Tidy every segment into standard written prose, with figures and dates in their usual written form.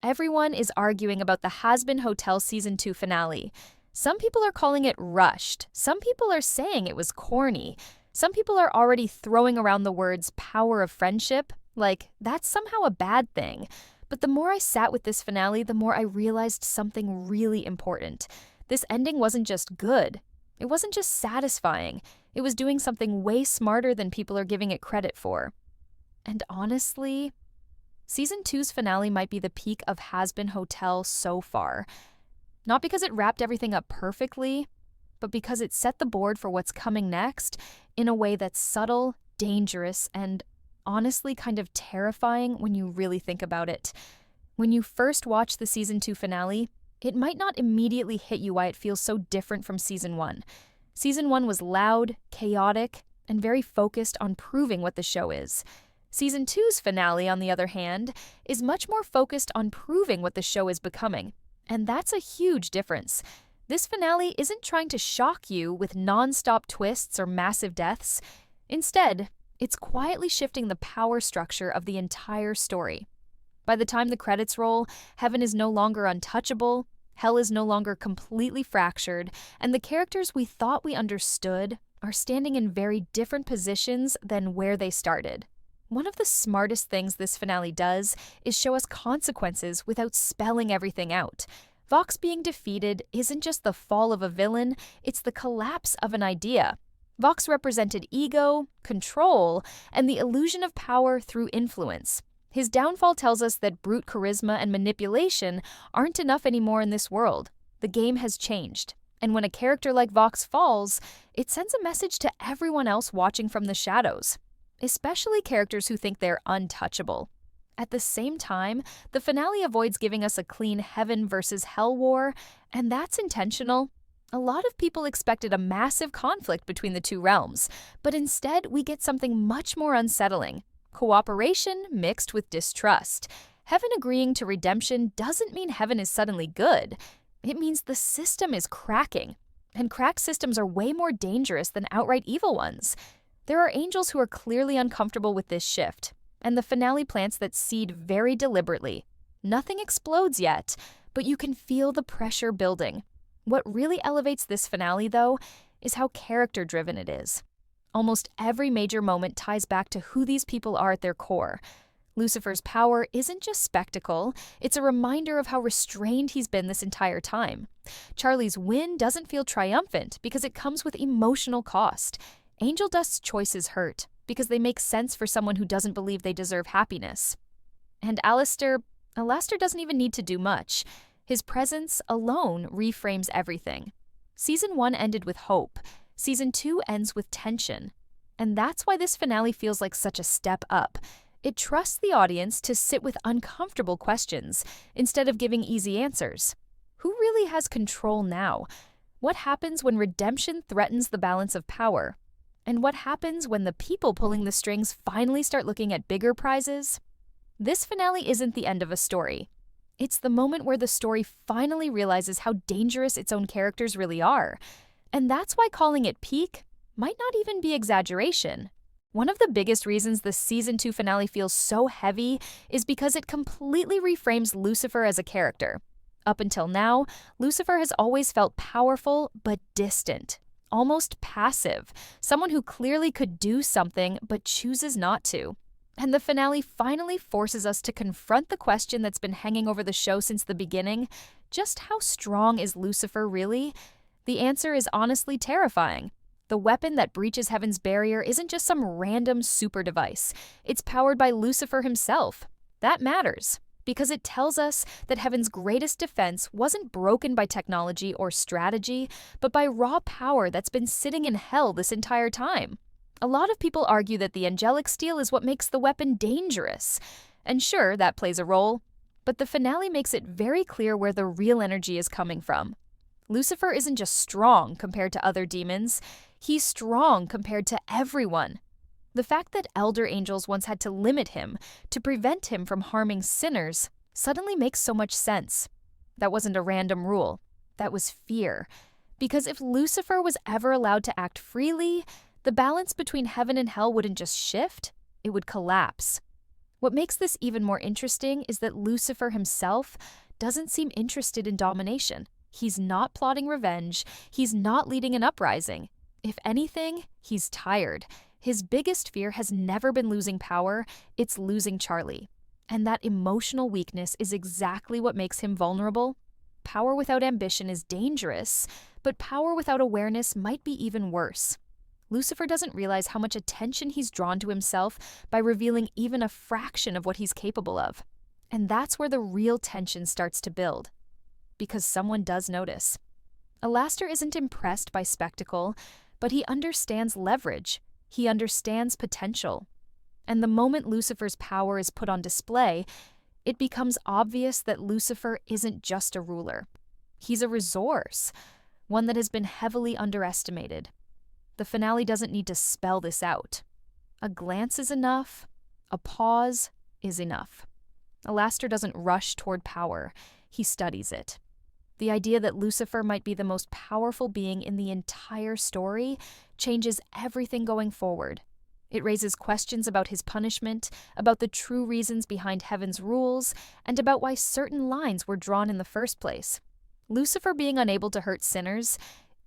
Everyone is arguing about the Hasbin Hotel Season 2 finale. Some people are calling it rushed. Some people are saying it was corny. Some people are already throwing around the words power of friendship, like that's somehow a bad thing. But the more I sat with this finale, the more I realized something really important. This ending wasn't just good. It wasn't just satisfying. It was doing something way smarter than people are giving it credit for. And honestly, Season 2's finale might be the peak of Hasbin Hotel so far. Not because it wrapped everything up perfectly, but because it set the board for what's coming next in a way that's subtle, dangerous, and honestly kind of terrifying when you really think about it. When you first watch the Season 2 finale, it might not immediately hit you why it feels so different from Season 1. Season 1 was loud, chaotic, and very focused on proving what the show is. Season 2's finale, on the other hand, is much more focused on proving what the show is becoming. And that's a huge difference. This finale isn't trying to shock you with non-stop twists or massive deaths. Instead, it's quietly shifting the power structure of the entire story. By the time the credits roll, heaven is no longer untouchable, hell is no longer completely fractured, and the characters we thought we understood are standing in very different positions than where they started. One of the smartest things this finale does is show us consequences without spelling everything out. Vox being defeated isn't just the fall of a villain, it's the collapse of an idea. Vox represented ego, control, and the illusion of power through influence. His downfall tells us that brute charisma and manipulation aren't enough anymore in this world. The game has changed. And when a character like Vox falls, it sends a message to everyone else watching from the shadows, especially characters who think they're untouchable. At the same time, the finale avoids giving us a clean heaven versus hell war, and that's intentional. A lot of people expected a massive conflict between the two realms, but instead we get something much more unsettling. Cooperation mixed with distrust. Heaven agreeing to redemption doesn't mean heaven is suddenly good. It means the system is cracking, and cracked systems are way more dangerous than outright evil ones. There are angels who are clearly uncomfortable with this shift, and the finale plants that seed very deliberately. Nothing explodes yet, but you can feel the pressure building. What really elevates this finale, though, is how character-driven it is. Almost every major moment ties back to who these people are at their core. Lucifer's power isn't just spectacle, it's a reminder of how restrained he's been this entire time. Charlie's win doesn't feel triumphant because it comes with emotional cost. Angel Dust's choices hurt because they make sense for someone who doesn't believe they deserve happiness. And Alastor doesn't even need to do much. His presence alone reframes everything. Season 1 ended with hope. Season 2 ends with tension. And that's why this finale feels like such a step up. It trusts the audience to sit with uncomfortable questions instead of giving easy answers. Who really has control now? What happens when redemption threatens the balance of power? And what happens when the people pulling the strings finally start looking at bigger prizes? This finale isn't the end of a story. It's the moment where the story finally realizes how dangerous its own characters really are. And that's why calling it peak might not even be exaggeration. One of the biggest reasons the Season 2 finale feels so heavy is because it completely reframes Lucifer as a character. Up until now, Lucifer has always felt powerful but distant. Almost passive, someone who clearly could do something but chooses not to. And the finale finally forces us to confront the question that's been hanging over the show since the beginning: just how strong is Lucifer really? The answer is honestly terrifying. The weapon that breaches heaven's barrier isn't just some random super device. It's powered by Lucifer himself. That matters, because it tells us that heaven's greatest defense wasn't broken by technology or strategy, but by raw power that's been sitting in hell this entire time. A lot of people argue that the angelic steel is what makes the weapon dangerous. And sure, that plays a role, but the finale makes it very clear where the real energy is coming from. Lucifer isn't just strong compared to other demons, he's strong compared to everyone. The fact that elder angels once had to limit him to prevent him from harming sinners suddenly makes so much sense. That wasn't a random rule. That was fear. Because if Lucifer was ever allowed to act freely, the balance between heaven and hell wouldn't just shift, it would collapse. What makes this even more interesting is that Lucifer himself doesn't seem interested in domination. He's not plotting revenge. He's not leading an uprising. If anything, he's tired. His biggest fear has never been losing power, it's losing Charlie. And that emotional weakness is exactly what makes him vulnerable. Power without ambition is dangerous, but power without awareness might be even worse. Lucifer doesn't realize how much attention he's drawn to himself by revealing even a fraction of what he's capable of. And that's where the real tension starts to build. Because someone does notice. Alastor isn't impressed by spectacle, but he understands leverage. He understands potential. And the moment Lucifer's power is put on display, it becomes obvious that Lucifer isn't just a ruler. He's a resource, one that has been heavily underestimated. The finale doesn't need to spell this out. A glance is enough. A pause is enough. Alastor doesn't rush toward power. He studies it. The idea that Lucifer might be the most powerful being in the entire story changes everything going forward. It raises questions about his punishment, about the true reasons behind heaven's rules, and about why certain lines were drawn in the first place. Lucifer being unable to hurt sinners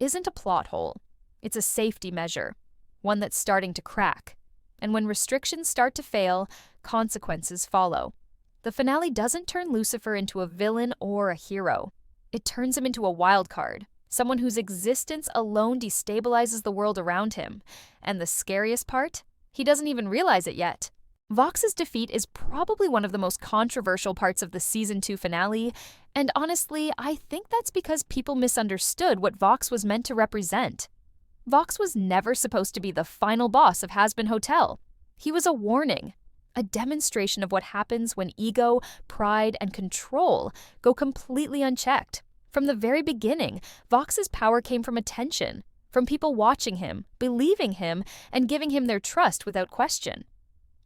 isn't a plot hole. It's a safety measure, one that's starting to crack. And when restrictions start to fail, consequences follow. The finale doesn't turn Lucifer into a villain or a hero. It turns him into a wild card, someone whose existence alone destabilizes the world around him. And the scariest part? He doesn't even realize it yet. Vox's defeat is probably one of the most controversial parts of the Season 2 finale, and honestly, I think that's because people misunderstood what Vox was meant to represent. Vox was never supposed to be the final boss of Hasbin Hotel. He was a warning, a demonstration of what happens when ego, pride, and control go completely unchecked. From the very beginning, Vox's power came from attention, from people watching him, believing him, and giving him their trust without question.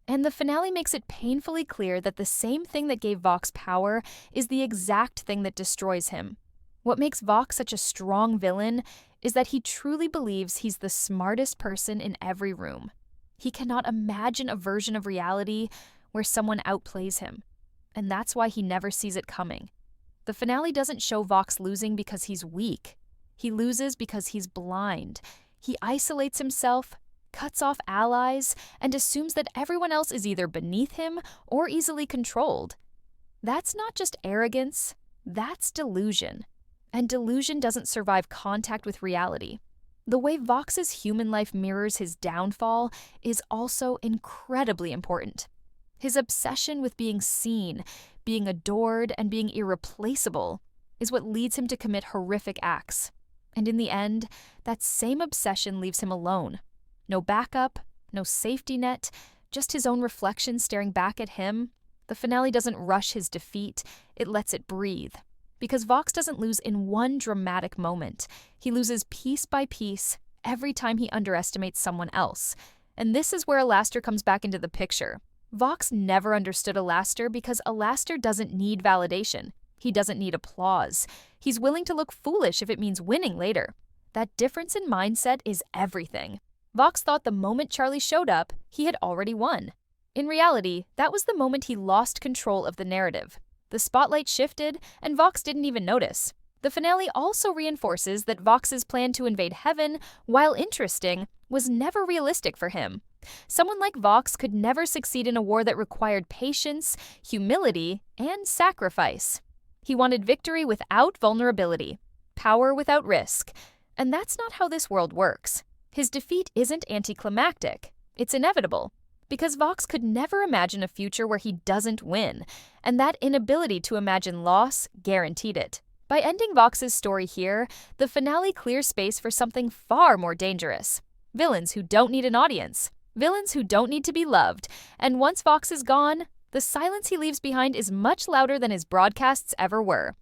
And the finale makes it painfully clear that the same thing that gave Vox power is the exact thing that destroys him. What makes Vox such a strong villain is that he truly believes he's the smartest person in every room. He cannot imagine a version of reality where someone outplays him, and that's why he never sees it coming. The finale doesn't show Vox losing because he's weak. He loses because he's blind. He isolates himself, cuts off allies, and assumes that everyone else is either beneath him or easily controlled. That's not just arrogance, that's delusion. And delusion doesn't survive contact with reality. The way Vox's human life mirrors his downfall is also incredibly important. His obsession with being seen, being adored, and being irreplaceable is what leads him to commit horrific acts. And in the end, that same obsession leaves him alone. No backup, no safety net, just his own reflection staring back at him. The finale doesn't rush his defeat, it lets it breathe. Because Vox doesn't lose in one dramatic moment. He loses piece by piece every time he underestimates someone else. And this is where Alastor comes back into the picture. Vox never understood Alastor because Alastor doesn't need validation. He doesn't need applause. He's willing to look foolish if it means winning later. That difference in mindset is everything. Vox thought the moment Charlie showed up, he had already won. In reality, that was the moment he lost control of the narrative. The spotlight shifted, and Vox didn't even notice. The finale also reinforces that Vox's plan to invade heaven, while interesting, was never realistic for him. Someone like Vox could never succeed in a war that required patience, humility, and sacrifice. He wanted victory without vulnerability, power without risk, and that's not how this world works. His defeat isn't anticlimactic, it's inevitable. Because Vox could never imagine a future where he doesn't win, and that inability to imagine loss guaranteed it. By ending Vox's story here, the finale clears space for something far more dangerous. Villains who don't need an audience. Villains who don't need to be loved. And once Vox is gone, the silence he leaves behind is much louder than his broadcasts ever were.